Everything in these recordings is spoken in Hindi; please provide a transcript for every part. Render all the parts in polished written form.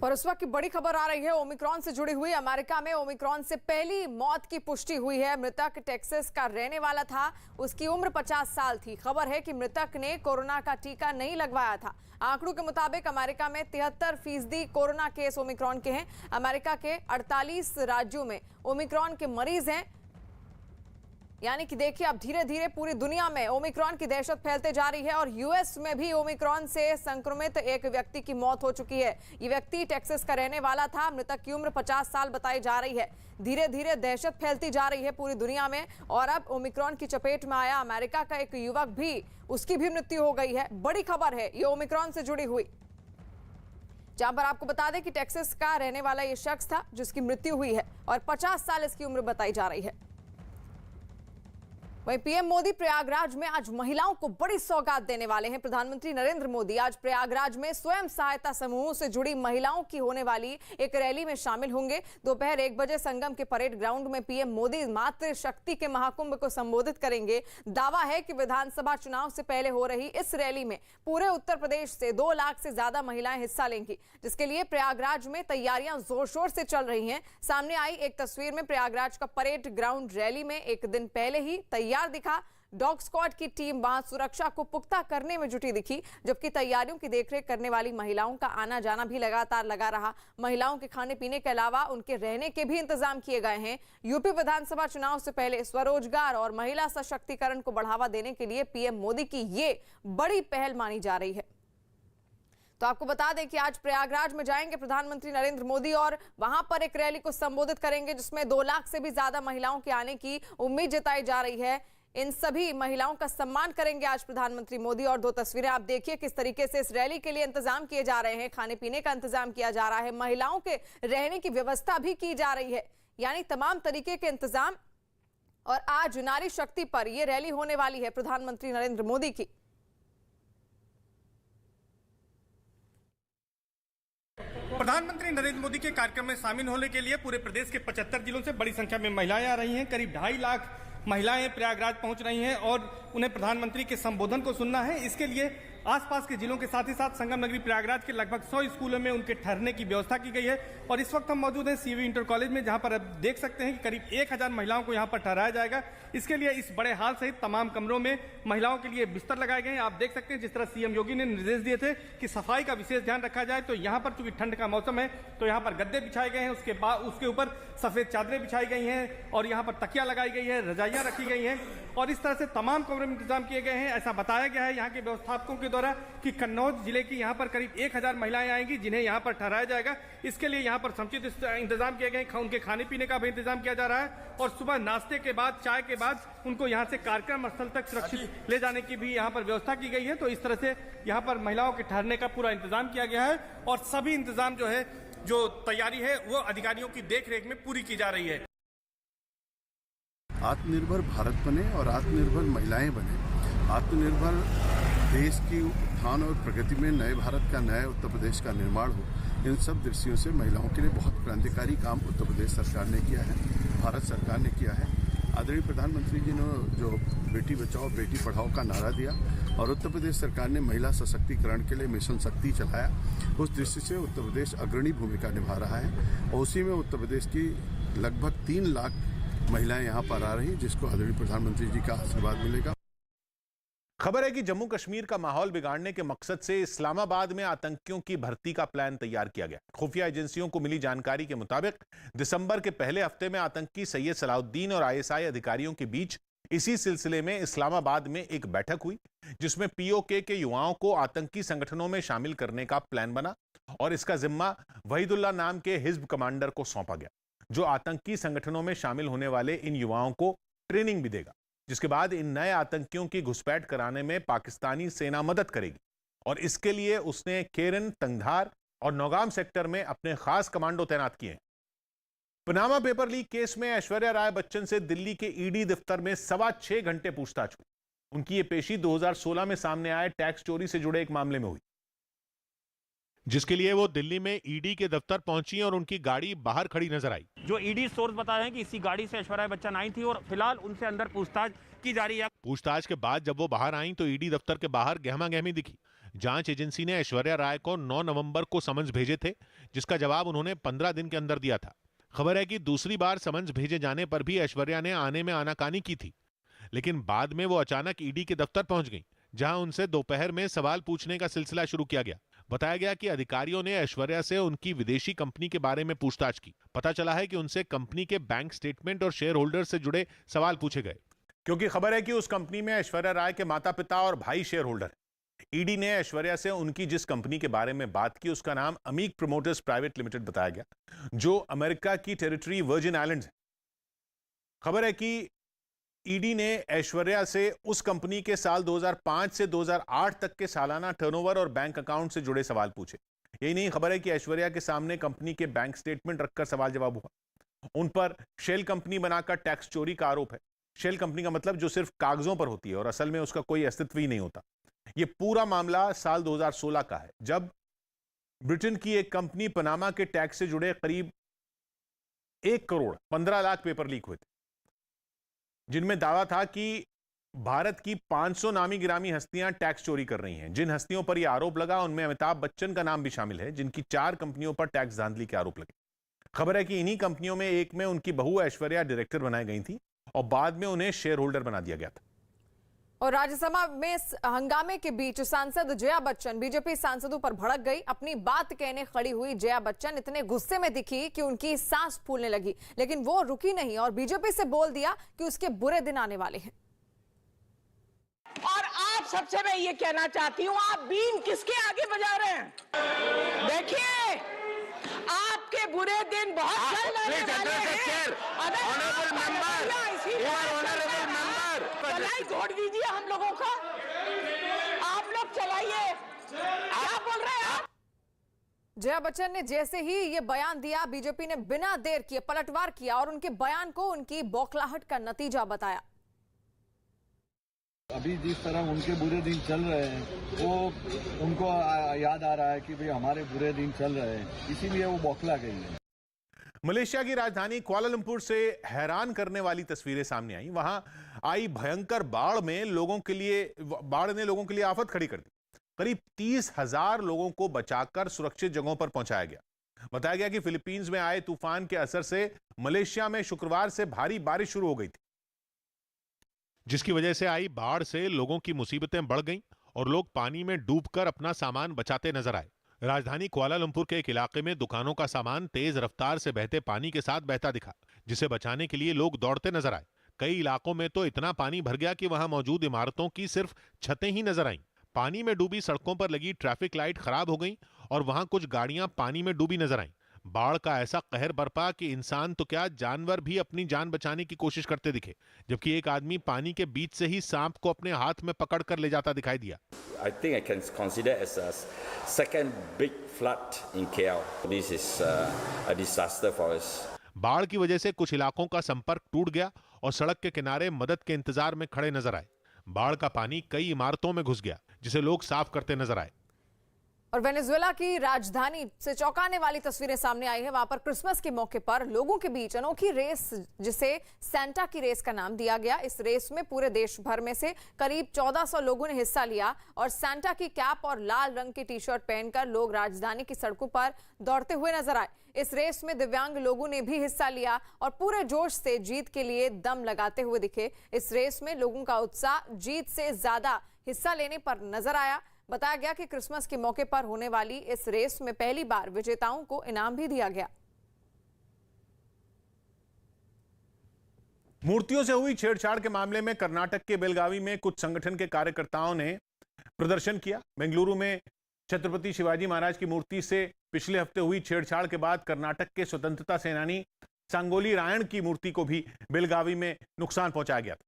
और उस वक्त की बड़ी खबर आ रही है ओमिक्रॉन से जुड़ी हुई। अमेरिका में ओमिक्रॉन से पहली मौत की पुष्टि हुई है। मृतक टेक्सास का रहने वाला था, उसकी उम्र 50 साल थी। खबर है कि मृतक ने कोरोना का टीका नहीं लगवाया था। आंकड़ों के मुताबिक अमेरिका में 73% कोरोना केस ओमिक्रॉन के हैं। अमेरिका के 48 राज्यों में ओमिक्रॉन के मरीज हैं। यानी कि देखिए, अब धीरे धीरे पूरी दुनिया में ओमिक्रॉन की दहशत फैलते जा रही है और यूएस में भी ओमिक्रॉन से संक्रमित एक व्यक्ति की मौत हो चुकी है। ये व्यक्ति टेक्सास का रहने वाला था। मृतक की उम्र 50 साल बताई जा रही है। धीरे धीरे दहशत फैलती जा रही है पूरी दुनिया में और अब ओमिक्रॉन की चपेट में आया अमेरिका का एक युवक भी, उसकी भी मृत्यु हो गई है। बड़ी खबर है ये ओमिक्रॉन से जुड़ी हुई, जहां पर आपको बता दें कि टेक्सास का रहने वाला ये शख्स था जिसकी मृत्यु हुई है और 50 साल इसकी उम्र बताई जा रही है। वहीं पीएम मोदी प्रयागराज में आज महिलाओं को बड़ी सौगात देने वाले हैं। प्रधानमंत्री नरेंद्र मोदी आज प्रयागराज में स्वयं सहायता समूहों से जुड़ी महिलाओं की होने वाली एक रैली में शामिल होंगे। दोपहर 1 बजे संगम के परेड ग्राउंड में पीएम मोदी मातृ शक्ति के महाकुंभ को संबोधित करेंगे। दावा है कि विधानसभा चुनाव से पहले हो रही इस रैली में पूरे उत्तर प्रदेश से 2 लाख से ज्यादा महिलाएं हिस्सा लेंगी, जिसके लिए प्रयागराज में तैयारियां जोर शोर से चल रही हैं। सामने आई एक तस्वीर में प्रयागराज का परेड ग्राउंड रैली में एक दिन पहले ही दिखा। डॉग स्क्वाड की टीम वहां सुरक्षा को पुख्ता करने में जुटी दिखी, जबकि तैयारियों की देखरेख करने वाली महिलाओं का आना जाना भी लगातार लगा रहा। महिलाओं के खाने पीने के अलावा उनके रहने के भी इंतजाम किए गए हैं। यूपी विधानसभा चुनाव से पहले स्वरोजगार और महिला सशक्तिकरण को बढ़ावा देने के लिए पीएम मोदी की ये बड़ी पहल मानी जा रही है। तो आपको बता दें कि आज प्रयागराज में जाएंगे प्रधानमंत्री नरेंद्र मोदी और वहां पर एक रैली को संबोधित करेंगे, जिसमें 2 लाख से भी ज्यादा महिलाओं के आने की उम्मीद जताई जा रही है। इन सभी महिलाओं का सम्मान करेंगे आज प्रधानमंत्री मोदी। और 2 तस्वीरें आप देखिए किस तरीके से इस रैली के लिए इंतजाम किए जा रहे हैं। खाने पीने का इंतजाम किया जा रहा है, महिलाओं के रहने की व्यवस्था भी की जा रही है, यानी तमाम तरीके के इंतजाम। और आज नारी शक्ति पर यह रैली होने वाली है प्रधानमंत्री नरेंद्र मोदी की। प्रधानमंत्री नरेंद्र मोदी के कार्यक्रम में शामिल होने के लिए पूरे प्रदेश के 75 जिलों से बड़ी संख्या में महिलाएं आ रही हैं। करीब 2.5 लाख महिलाएं प्रयागराज पहुंच रही हैं और उन्हें प्रधानमंत्री के संबोधन को सुनना है। इसके लिए आसपास के जिलों के साथ ही साथ संगम नगरी प्रयागराज के लगभग 100 स्कूलों में उनके ठहरने की व्यवस्था की गई है। और इस वक्त हम मौजूद हैं सीवी इंटर कॉलेज में, जहां पर आप देख सकते हैं कि करीब 1000 महिलाओं को यहां पर ठहराया जाएगा। इसके लिए इस बड़े हाल सहित तमाम कमरों में महिलाओं के लिए बिस्तर लगाए गए हैं। आप देख सकते हैं जिस तरह सीएम योगी ने निर्देश दिए थे कि सफाई का विशेष ध्यान रखा जाए, तो यहाँ पर चूंकि ठंड का मौसम है तो यहाँ पर गद्दे बिछाए गए हैं, उसके ऊपर सफेद चादरें बिछाई गई हैं और यहाँ पर तकिया लगाई गई है, रजाइयां रखी गई हैं और इस तरह से तमाम कमरों में इंतजाम किए गए हैं। ऐसा बताया गया है यहाँ के व्यवस्थापकों के द्वारा कि कन्नौज जिले की यहाँ पर करीब 1000 महिलाएं आएंगी जिन्हें यहाँ पर ठहराया जाएगा। इसके लिए यहाँ पर समुचित इंतजाम किए गए, उनके खाने पीने का भी इंतजाम किया जा रहा है और सुबह नाश्ते के बाद, चाय के बाद उनको यहाँ से कार्यक्रम स्थल तक सुरक्षित ले जाने की भी यहाँ पर व्यवस्था की गई है। तो इस तरह से यहाँ पर महिलाओं के ठहरने का पूरा इंतजाम किया गया है और सभी इंतजाम जो है, जो तैयारी है, वो अधिकारियों की देखरेख में पूरी की जा रही है। आत्मनिर्भर भारत बने और आत्मनिर्भर महिलाएं बने। आत्मनिर्भर देश की उत्थान और प्रगति में नए भारत का, नए उत्तर प्रदेश का निर्माण हो, इन सब दृष्टियों से महिलाओं के लिए बहुत क्रांतिकारी काम उत्तर प्रदेश सरकार ने किया है, भारत सरकार ने किया है। आदरणीय प्रधानमंत्री जी ने जो बेटी बचाओ बेटी पढ़ाओ का नारा दिया और उत्तर प्रदेश सरकार ने महिला सशक्तिकरण के लिए मिशन शक्ति चलाया, उस दृष्टि से उत्तर प्रदेश अग्रणी भूमिका निभा रहा है और उसी में उत्तर प्रदेश की लगभग 3 लाख महिलाएं यहाँ पर आ रही, जिसको आदरणीय प्रधानमंत्री जी का आशीर्वाद मिलेगा। खबर है कि जम्मू कश्मीर का माहौल बिगाड़ने के मकसद से इस्लामाबाद में आतंकियों की भर्ती का प्लान तैयार किया गया। खुफिया एजेंसियों को मिली जानकारी के मुताबिक दिसंबर के पहले हफ्ते में आतंकी सैयद सलाउद्दीन और आईएसआई अधिकारियों के बीच इसी सिलसिले में इस्लामाबाद में एक बैठक हुई, जिसमें पीओके के युवाओं को आतंकी संगठनों में शामिल करने का प्लान बना और इसका जिम्मा वहीदुल्ला नाम के हिज्ब कमांडर को सौंपा गया, जो आतंकी संगठनों में शामिल होने वाले इन युवाओं को ट्रेनिंग भी देगा, जिसके बाद इन नए आतंकियों की घुसपैठ कराने में पाकिस्तानी सेना मदद करेगी। और इसके लिए उसने केरन, तंगधार और नौगाम सेक्टर में अपने खास कमांडो तैनात किए हैं। पनामा पेपर लीक केस में ऐश्वर्या राय बच्चन से दिल्ली के ईडी दफ्तर में 6.25 घंटे पूछताछ हुई। उनकी ये पेशी 2016 में सामने आए टैक्स चोरी से जुड़े एक मामले में हुई, जिसके लिए वो दिल्ली में ईडी के दफ्तर पहुंची और उनकी गाड़ी बाहर खड़ी नजर आई। जो ईडी सोर्स बता रहे हैं कि इसी गाड़ी से ऐश्वर्या बच्चन आई थी और फिलहाल उनसे अंदर पूछताछ की जा रही है। पूछताछ के बाद जब वो बाहर आई तो ईडी दफ्तर के बाहर गहमा गहमी दिखी। जांच एजेंसी ने ऐश्वर्या राय को 9 नवंबर को समन्स भेजे थे, जिसका जवाब उन्होंने 15 दिन के अंदर दिया था। खबर है कि दूसरी बार समन्स भेजे जाने पर भी ऐश्वर्या ने आने में आनाकानी की थी, लेकिन बाद में वो अचानक ईडी के दफ्तर पहुंच गई, जहां उनसे दोपहर में सवाल पूछने का सिलसिला शुरू किया गया। बताया गया कि अधिकारियों ने ऐश्वर्या से उनकी विदेशी कंपनी के बारे में पूछताछ की। पता चला है कि उनसे कंपनी के बैंक स्टेटमेंट और शेयर होल्डर से जुड़े सवाल पूछे गए, क्योंकि खबर है कि उस कंपनी में ऐश्वर्या राय के माता पिता और भाई शेयर होल्डर हैं। ईडी ने ऐश्वर्या से उनकी जिस कंपनी के बारे में बात की उसका नाम अमीक प्रमोटर्स प्राइवेट लिमिटेड बताया गया, जो अमेरिका की टेरिटरी वर्जिन आइलैंड्स है। खबर है कि ईडी ने ऐश्वर्या से उस कंपनी के साल 2005 से 2008 तक के सालाना टर्नओवर और बैंक अकाउंट से जुड़े सवाल पूछे। यही नहीं, खबर है कि ऐश्वर्या के सामने कंपनी के बैंक स्टेटमेंट रखकर सवाल जवाब हुआ। उन पर शेल कंपनी बनाकर टैक्स चोरी का आरोप है। शेल कंपनी का मतलब जो सिर्फ कागजों पर होती है और असल में उसका कोई अस्तित्व ही नहीं होता। यह पूरा मामला साल 2016 का है, जब ब्रिटेन की एक कंपनी पनामा के टैक्स से जुड़े करीब 1 करोड़ 15 लाख पेपर लीक हुए थे, जिनमें दावा था कि भारत की 500 नामी गिरामी हस्तियां टैक्स चोरी कर रही हैं। जिन हस्तियों पर यह आरोप लगा उनमें अमिताभ बच्चन का नाम भी शामिल है, जिनकी 4 कंपनियों पर टैक्स धांधली के आरोप लगे। खबर है कि इन्हीं कंपनियों में एक में उनकी बहू ऐश्वर्या डायरेक्टर बनाई गई थी और बाद में उन्हें शेयर होल्डर बना दिया गया था। और राज्यसभा में हंगामे के बीच सांसद जया बच्चन बीजेपी सांसदों पर भड़क गई। अपनी बात कहने खड़ी हुई जया बच्चन इतने गुस्से में दिखी कि उनकी सांस फूलने लगी, लेकिन वो रुकी नहीं और बीजेपी से बोल दिया कि उसके बुरे दिन आने वाले हैं। और आप सबसे मैं ये कहना चाहती हूँ, आप बीन किसके आगे बजा रहे हैं? देखिए, आपके बुरे दिन बहुत जल्द आने वाले हैं। चलाई छोड़ दीजिए हम लोगों का, आप लोग चलाइए। क्या बोल रहे हैं आप? जया बच्चन ने जैसे ही ये बयान दिया, बीजेपी ने बिना देर किए पलटवार किया और उनके बयान को उनकी बौखलाहट का नतीजा बताया। अभी जिस तरह उनके बुरे दिन चल रहे हैं, वो उनको याद आ रहा है कि भाई हमारे बुरे दिन चल रहे हैं, इसीलिए वो बौखला गई है। मलेशिया की राजधानी कुआलालंपुर से हैरान करने वाली तस्वीरें सामने आई। वहां आई भयंकर बाढ़ ने लोगों के लिए आफत खड़ी कर दी। करीब 30,000 लोगों को बचाकर सुरक्षित जगहों पर पहुंचाया गया। बताया गया कि फिलीपींस में आए तूफान के असर से मलेशिया में शुक्रवार से भारी बारिश शुरू हो गई थी, जिसकी वजह से आई बाढ़ से लोगों की मुसीबतें बढ़ गईं और लोग पानी में डूबकर अपना सामान बचाते नजर आए। राजधानी कुआलालंपुर के एक इलाके में दुकानों का सामान तेज रफ्तार से बहते पानी के साथ बहता दिखा, जिसे बचाने के लिए लोग दौड़ते नजर आए। कई इलाकों में तो इतना पानी भर गया कि वहां मौजूद इमारतों की सिर्फ छतें ही नजर आईं। पानी में डूबी सड़कों पर लगी ट्रैफिक लाइट खराब हो गईं और वहां कुछ गाड़ियां पानी में डूबी नजर आईं। बाढ़ का ऐसा कहर बरपा कि इंसान तो क्या, जानवर भी अपनी जान बचाने की कोशिश करते दिखे, जबकि एक आदमी पानी के बीच से ही सांप को अपने हाथ में पकड़कर ले जाता दिखाई दिया। I think I can consider as a second big flood in KL. This is a disaster for us. बाढ़ की वजह से कुछ इलाकों का संपर्क टूट गया और सड़क के किनारे मदद के इंतजार में खड़े नजर आए। बाढ़ का पानी कई इमारतों में घुस गया, जिसे लोग साफ करते नजर आए। और वेनेजुएला की राजधानी से चौंकाने वाली तस्वीरें सामने आई है। वहां पर क्रिसमस के मौके पर लोगों के बीच अनोखी रेस, जिसे सेंटा की रेस का नाम दिया गया। इस रेस में पूरे देश भर में से करीब 1400 लोगों ने हिस्सा लिया और सेंटा की कैप और लाल रंग की टी-शर्ट पहनकर लोग राजधानी की सड़कों पर दौड़ते हुए नजर आए। इस रेस में दिव्यांग लोगों ने भी हिस्सा लिया और पूरे जोश से जीत के लिए दम लगाते हुए दिखे। इस रेस में लोगों का उत्साह जीत से ज्यादा हिस्सा लेने पर नजर आया। बताया गया कि क्रिसमस के मौके पर होने वाली इस रेस में पहली बार विजेताओं को इनाम भी दिया गया। मूर्तियों से हुई छेड़छाड़ के मामले में कर्नाटक के बेलगावी में कुछ संगठन के कार्यकर्ताओं ने प्रदर्शन किया। बेंगलुरु में छत्रपति शिवाजी महाराज की मूर्ति से पिछले हफ्ते हुई छेड़छाड़ के बाद कर्नाटक के स्वतंत्रता सेनानी सांगोली रायण की मूर्ति को भी बेलगावी में नुकसान पहुंचाया गया था,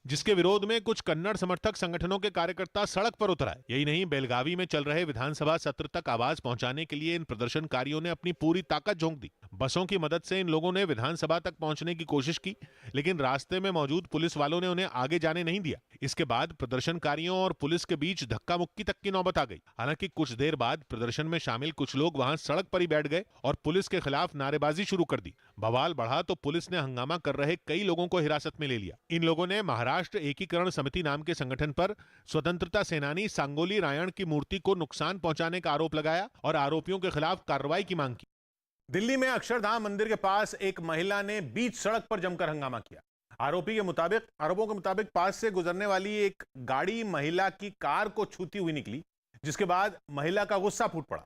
जिसके विरोध में कुछ कन्नड़ समर्थक संगठनों के कार्यकर्ता सड़क पर उतर आए। यही नहीं, बेलगावी में चल रहे विधानसभा सत्र तक आवाज पहुंचाने के लिए इन प्रदर्शनकारियों ने अपनी पूरी ताकत झोंक दी। बसों की मदद से इन लोगों ने विधानसभा तक पहुंचने की कोशिश की, लेकिन रास्ते में मौजूद पुलिस वालों ने उन्हें आगे जाने नहीं दिया। इसके बाद प्रदर्शनकारियों और पुलिस के बीच धक्का मुक्की तक की नौबत आ गई। हालांकि कुछ देर बाद प्रदर्शन में शामिल कुछ लोग वहां सड़क पर ही बैठ गए और पुलिस के खिलाफ नारेबाजी शुरू कर दी। बवाल बढ़ा तो पुलिस ने हंगामा कर रहे कई लोगों को हिरासत में ले लिया। इन लोगों ने महाराष्ट्र एकीकरण समिति नाम के संगठन पर स्वतंत्रता सेनानी सांगोली रायण की मूर्ति को नुकसान पहुंचाने का आरोप लगाया और आरोपियों के खिलाफ कार्रवाई की मांग की। दिल्ली में अक्षरधाम मंदिर के पास एक महिला ने बीच सड़क पर जमकर हंगामा किया। आरोपों के मुताबिक पास से गुजरने वाली एक गाड़ी महिला की कार को छूती हुई निकली, जिसके बाद महिला का गुस्सा फूट पड़ा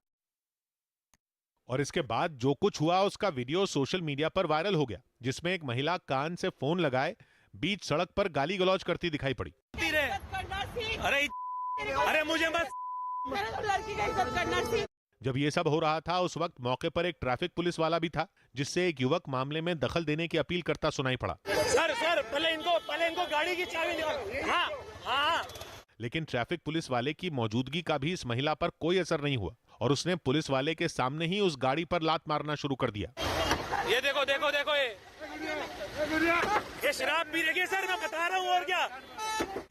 और इसके बाद जो कुछ हुआ उसका वीडियो सोशल मीडिया पर वायरल हो गया, जिसमें एक महिला कान से फोन लगाए बीच सड़क पर गाली गलौज करती दिखाई पड़ी। अरे मुझे बस लड़की का इज्जत करना चाहिए। जब ये सब हो रहा था उस वक्त मौके पर एक ट्रैफिक पुलिस वाला भी था, जिससे एक युवक मामले में दखल देने की अपील करता सुनाई पड़ा। सर पहले इनको गाड़ी की चाबी निकाल। हाँ। लेकिन ट्रैफिक पुलिस वाले की मौजूदगी का भी इस महिला पर कोई असर नहीं हुआ और उसने पुलिस वाले के सामने ही उस गाड़ी पर लात मारना शुरू कर दिया। ये देखो ये शराब पी रही है सर, मैं बता रहा हूँ और क्या।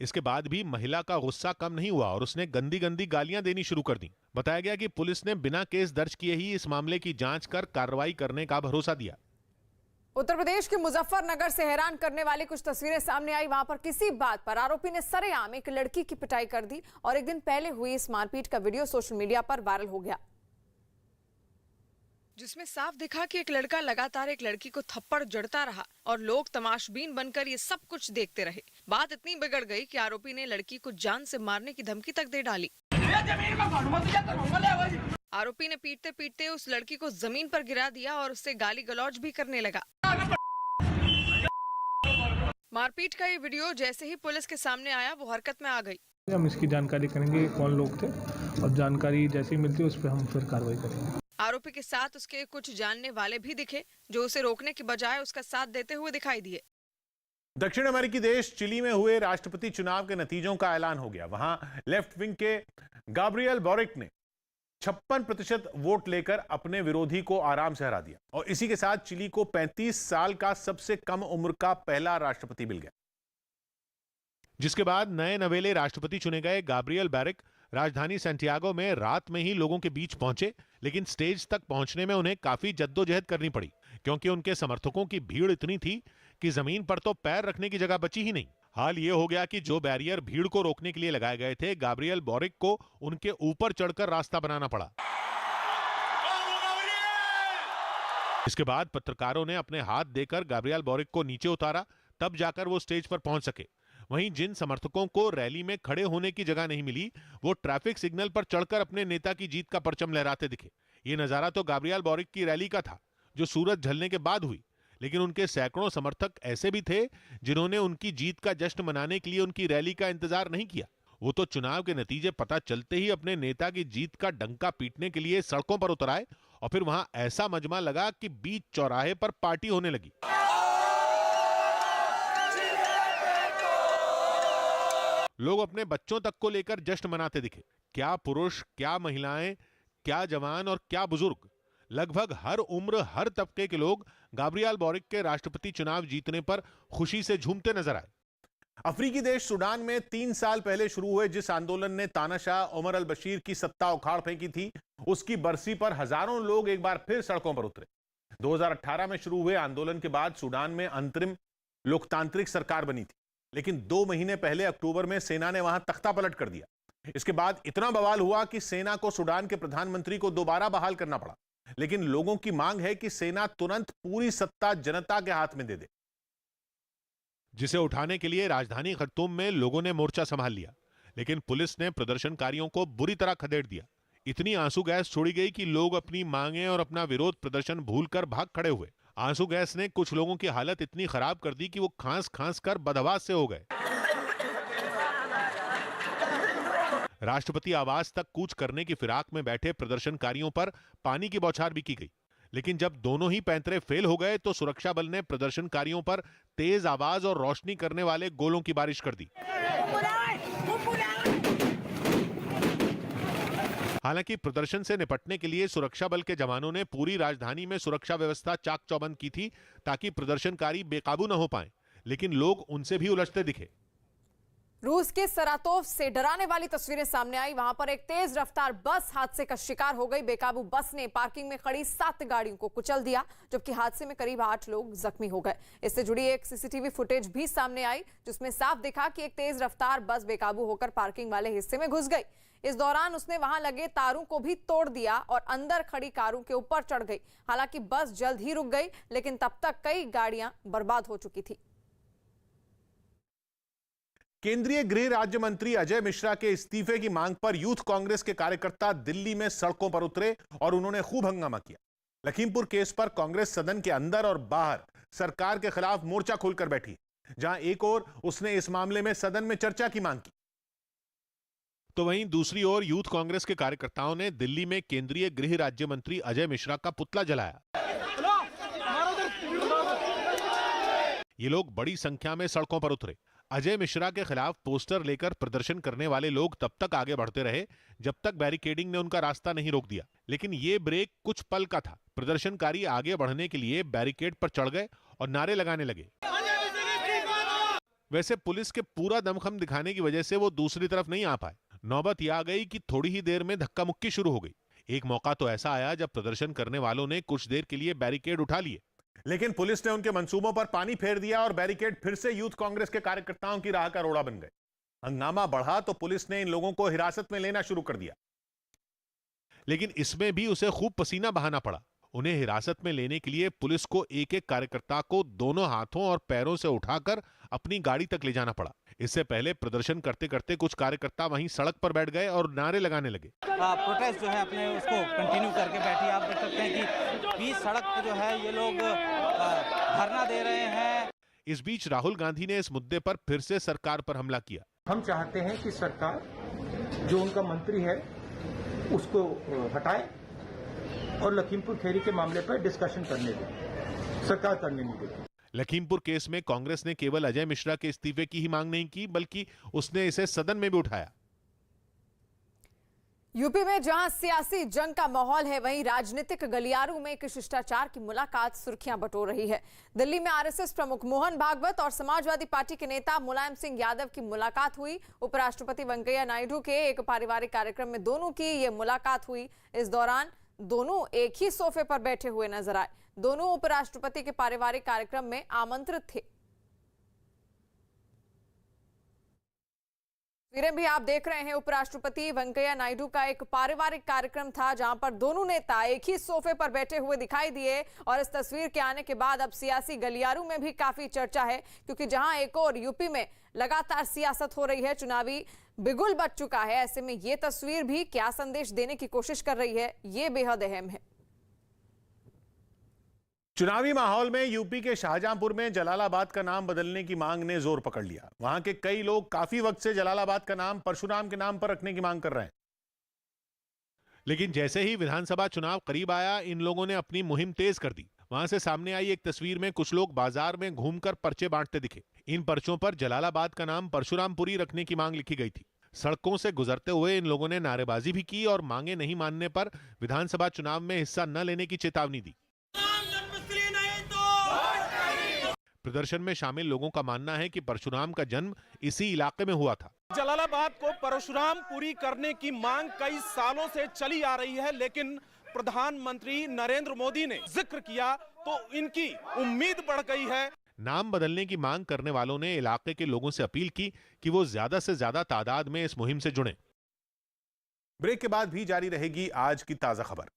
इसके बाद भी महिला का गुस्सा कम नहीं हुआ और उसने गंदी गंदी गालियां देनी शुरू कर दी। बताया गया कि पुलिस ने बिना केस दर्ज किए ही इस मामले की जांच कर कार्रवाई करने का भरोसा दिया। उत्तर प्रदेश के मुजफ्फरनगर से हैरान करने वाली कुछ तस्वीरें सामने आई। वहां पर किसी बात पर आरोपी ने सरेआम एक लड़की की पिटाई कर दी और एक दिन पहले हुई इस मारपीट का वीडियो सोशल मीडिया पर वायरल हो गया, जिसमें साफ दिखा कि एक लड़का लगातार एक लड़की को थप्पड़ जड़ता रहा और लोग तमाशबीन बनकर ये सब कुछ देखते रहे। बात इतनी बिगड़ गई कि आरोपी ने लड़की को जान से मारने की धमकी तक दे डाली। आरोपी ने पीटते पीटते उस लड़की को जमीन पर गिरा दिया और उससे गाली गलौज भी करने लगा। मारपीट का ये वीडियो जैसे ही पुलिस के सामने आया वो हरकत में आ गई। हम इसकी जानकारी करेंगे कौन लोग थे और जानकारी जैसे ही मिलती है उस पर हम फिर कार्रवाई करेंगे। आरोपी के साथ उसके कुछ जानने वाले भी दिखे जो उसे रोकने की बजाय उसका साथ देते हुए दिखाई दिए। दक्षिण अमेरिकी देश चिली में हुए राष्ट्रपति चुनाव के नतीजों का ऐलान हो गया। वहां लेफ्ट विंग के गाब्रियल बोरिक ने 56% वोट लेकर अपने विरोधी को आराम से हरा दिया और इसी के साथ चिली को 35 साल का सबसे कम उम्र का पहला राष्ट्रपति मिल गया। जिसके बाद नए नवेले राष्ट्रपति चुने गए गाब्रियल बोरिक राजधानी सैंटियागो में रात में ही लोगों के बीच पहुंचे, लेकिन स्टेज तक पहुंचने में उन्हें काफी जद्दोजहद करनी पड़ी क्योंकि उनके समर्थकों की भीड़ इतनी थी कि जमीन पर तो पैर रखने की जगह बची ही नहीं। हाल ये हो गया कि जो बैरियर भीड़ को रोकने के लिए लगाए गए थे, गाब्रियल बोरिक को उनके ऊपर चढ़कर रास्ता बनाना पड़ा। इसके बाद पत्रकारों ने अपने हाथ देकर गाब्रियल बोरिक को नीचे उतारा, तब जाकर वो स्टेज पर पहुंच सके। वहीं जिन समर्थकों को रैली में खड़े होने की जगह नहीं मिली, वो ट्रैफिक सिग्नल पर चढ़कर अपने नेता की जीत का परचम लहराते दिखे। ये नजारा तो गाब्रियल बोरिक की रैली का था जो सूरज ढलने के बाद हुई, लेकिन उनके सैकड़ों समर्थक ऐसे भी थे जिन्होंने उनकी जीत का जश्न मनाने के लिए उनकी रैली का इंतजार नहीं किया। वो तो चुनाव के नतीजे पता चलते ही अपने नेता की जीत का डंका पीटने के लिए सड़कों पर उतर आए और फिर वहां ऐसा मजमा लगा कि बीच चौराहे पर पार्टी होने लगी। लोग अपने बच्चों तक को लेकर जश्न मनाते दिखे। क्या पुरुष, क्या महिलाएं, क्या जवान और क्या बुजुर्ग, लगभग हर उम्र हर तबके के लोग गाब्रियल बोरिक के राष्ट्रपति चुनाव जीतने पर खुशी से झूमते नजर आए। अफ्रीकी देश सूडान में 3 साल पहले शुरू हुए जिस आंदोलन ने तानाशाह उमर अल बशीर की सत्ता उखाड़ फेंकी थी, उसकी बरसी पर हजारों लोग एक बार फिर सड़कों पर उतरे। 2018 में शुरू हुए आंदोलन के बाद सूडान में अंतरिम लोकतांत्रिक सरकार बनी थी, लेकिन 2 महीने पहले अक्टूबर में सेना ने वहां तख्ता पलट कर दिया। इसके बाद इतना बवाल हुआ कि सेना को सूडान के प्रधानमंत्री को दोबारा बहाल करना पड़ा, लेकिन लोगों की मांग है कि सेना तुरंत पूरी सत्ता जनता के हाथ में दे दे, जिसे उठाने के लिए राजधानी खर्तूम में लोगों ने मोर्चा संभाल लिया, लेकिन पुलिस ने प्रदर्शनकारियों को बुरी तरह खदेड़ दिया। इतनी आंसू गैस छोड़ी गई कि लोग अपनी मांगें और अपना विरोध प्रदर्शन भूलकर भाग खड़े हुए। आंसू गैस ने कुछ लोगों की हालत इतनी खराब कर दी कि वो खांस खांस कर बदहवास से हो गए। राष्ट्रपति आवास तक कूच करने की फिराक में बैठे प्रदर्शनकारियों पर पानी की बौछार भी की गई, लेकिन जब दोनों ही पैंतरे फेल हो गए तो सुरक्षा बल ने प्रदर्शनकारियों पर तेज आवाज और रोशनी करने वाले गोलों की बारिश कर दी। हालांकि प्रदर्शन से निपटने के लिए सुरक्षा बल के जवानों ने पूरी राजधानी में सुरक्षा व्यवस्था चाक चौबंद की थी ताकि प्रदर्शनकारी बेकाबू न हो पाएं, लेकिन लोग उनसे भी उलझते दिखे। रूस के सरातोव से डराने वाली तस्वीरें सामने आई। वहां पर एक तेज रफ्तार बस हादसे का शिकार हो गई। बेकाबू बस ने पार्किंग में खड़ी 7 गाड़ियों को कुचल दिया, जबकि हादसे में करीब 8 लोग जख्मी हो गए। इससे जुड़ी एक सीसीटीवी फुटेज भी सामने आई, जिसमें साफ दिखा कि एक तेज रफ्तार बस बेकाबू होकर पार्किंग वाले हिस्से में घुस गई। इस दौरान उसने वहां लगे तारों को भी तोड़ दिया और अंदर खड़ी कारों के ऊपर चढ़ गई। हालांकि बस जल्द ही रुक गई, लेकिन तब तक कई गाड़ियां बर्बाद हो चुकी थी। केंद्रीय गृह राज्य मंत्री अजय मिश्रा के इस्तीफे की मांग पर यूथ कांग्रेस के कार्यकर्ता दिल्ली में सड़कों पर उतरे और उन्होंने खूब हंगामा किया। लखीमपुर केस पर कांग्रेस सदन के अंदर और बाहर सरकार के खिलाफ मोर्चा खोलकर बैठी, जहां एक ओर उसने इस मामले में सदन में चर्चा की मांग की, तो वहीं दूसरी ओर यूथ कांग्रेस के कार्यकर्ताओं ने दिल्ली में केंद्रीय गृह राज्य मंत्री अजय मिश्रा का पुतला जलाया। ये लोग बड़ी संख्या में सड़कों पर उतरे। अजय मिश्रा के खिलाफ पोस्टर लेकर प्रदर्शन करने वाले लोग तब तक आगे बढ़ते रहे जब तक बैरिकेडिंग ने उनका रास्ता नहीं रोक दिया, लेकिन ये ब्रेक कुछ पल का था। प्रदर्शनकारी आगे बढ़ने के लिए बैरिकेड पर चढ़ गए और नारे लगाने लगे। वैसे पुलिस के पूरा दमखम दिखाने की वजह से वो दूसरी तरफ नहीं आ पाए। नौबत यह आ गई कि थोड़ी ही देर में धक्का मुक्की शुरू हो गई। एक मौका तो ऐसा आया जब प्रदर्शन करने वालों ने कुछ देर के लिए बैरिकेड उठा लिए, लेकिन पुलिस ने उनके मंसूबों पर पानी फेर दिया और बैरिकेड फिर से यूथ कांग्रेस के कार्यकर्ताओं की राह का रोड़ा बन गए। हंगामा बढ़ा तो पुलिस ने इन लोगों को हिरासत में लेना शुरू कर दिया, लेकिन इसमें भी उसे खूब पसीना बहाना पड़ा। उन्हें हिरासत में लेने के लिए पुलिस को एक एक कार्यकर्ता को दोनों हाथों और पैरों से उठाकर अपनी गाड़ी तक ले जाना पड़ा। इससे पहले प्रदर्शन करते करते कुछ कार्यकर्ता वहीं सड़क पर बैठ गए और नारे लगाने लगे। प्रोटेस्ट जो है अपने उसको कंटिन्यू करके बैठी। आप देख सकते हैं कि बीच सड़क पे जो है ये लोग धरना दे रहे हैं। इस बीच राहुल गांधी ने इस मुद्दे पर फिर से सरकार पर हमला किया। हम चाहते हैं कि सरकार जो उनका मंत्री है उसको हटाए और लखीमपुर खीरी के मामले पर डिस्कशन करने दें, सरकार करने नहीं देगी। लखीमपुर केस में कांग्रेस ने केवल अजय मिश्रा के इस्तीफे की ही मांग नहीं की, बल्कि उसने इसे सदन में भी उठाया। यूपी में जहां सियासी जंग का माहौल है, वहीं राजनीतिक गलियारों में एक शिष्टाचार की मुलाकात सुर्खियां बटोर रही है। दिल्ली में आरएसएस प्रमुख मोहन भागवत और समाजवादी पार्टी के नेता मुलायम सिंह यादव की मुलाकात हुई। उपराष्ट्रपति वेंकैया नायडू के एक पारिवारिक कार्यक्रम में दोनों की ये मुलाकात हुई। इस दौरान दोनों एक ही सोफे पर बैठे हुए नजर आए। दोनों उपराष्ट्रपति के पारिवारिक कार्यक्रम में आमंत्रित थे। तस्वीरें भी आप देख रहे हैं। उपराष्ट्रपति वेंकैया नायडू का एक पारिवारिक कार्यक्रम था, जहां पर दोनों नेता एक ही सोफे पर बैठे हुए दिखाई दिए। और इस तस्वीर के आने के बाद अब सियासी गलियारों में भी काफी चर्चा है, क्योंकि जहां एक और यूपी में लगातार सियासत हो रही है, चुनावी बिगुल बच चुका है, ऐसे में ये तस्वीर भी क्या संदेश देने की कोशिश कर रही है, ये बेहद अहम है। चुनावी माहौल में यूपी के शाहजहांपुर में जलालाबाद का नाम बदलने की मांग ने जोर पकड़ लिया। वहां के कई लोग काफी वक्त से जलालाबाद का नाम परशुराम के नाम पर रखने की मांग कर रहे हैं, लेकिन जैसे ही विधानसभा चुनाव करीब आया, इन लोगों ने अपनी मुहिम तेज कर दी। वहां से सामने आई एक तस्वीर में कुछ लोग बाजार में घूमकर पर्चे बांटते दिखे। इन पर्चों पर जलालाबाद का नाम परशुरामपुरी रखने की मांग लिखी गई थी। सड़कों से गुजरते हुए इन लोगों ने नारेबाजी भी की और मांगे नहीं मानने पर विधानसभा चुनाव में हिस्सा न लेने की चेतावनी दी। प्रदर्शन में शामिल लोगों का मानना है कि परशुराम का जन्म इसी इलाके में हुआ था। जलालाबाद को परशुरामपुरी करने की मांग कई सालों से चली आ रही है, लेकिन प्रधानमंत्री नरेंद्र मोदी ने जिक्र किया तो इनकी उम्मीद बढ़ गई है। नाम बदलने की मांग करने वालों ने इलाके के लोगों से अपील की कि वो ज्यादा से ज्यादा तादाद में इस मुहिम से जुड़ें। ब्रेक के बाद भी जारी रहेगी आज की ताजा खबर।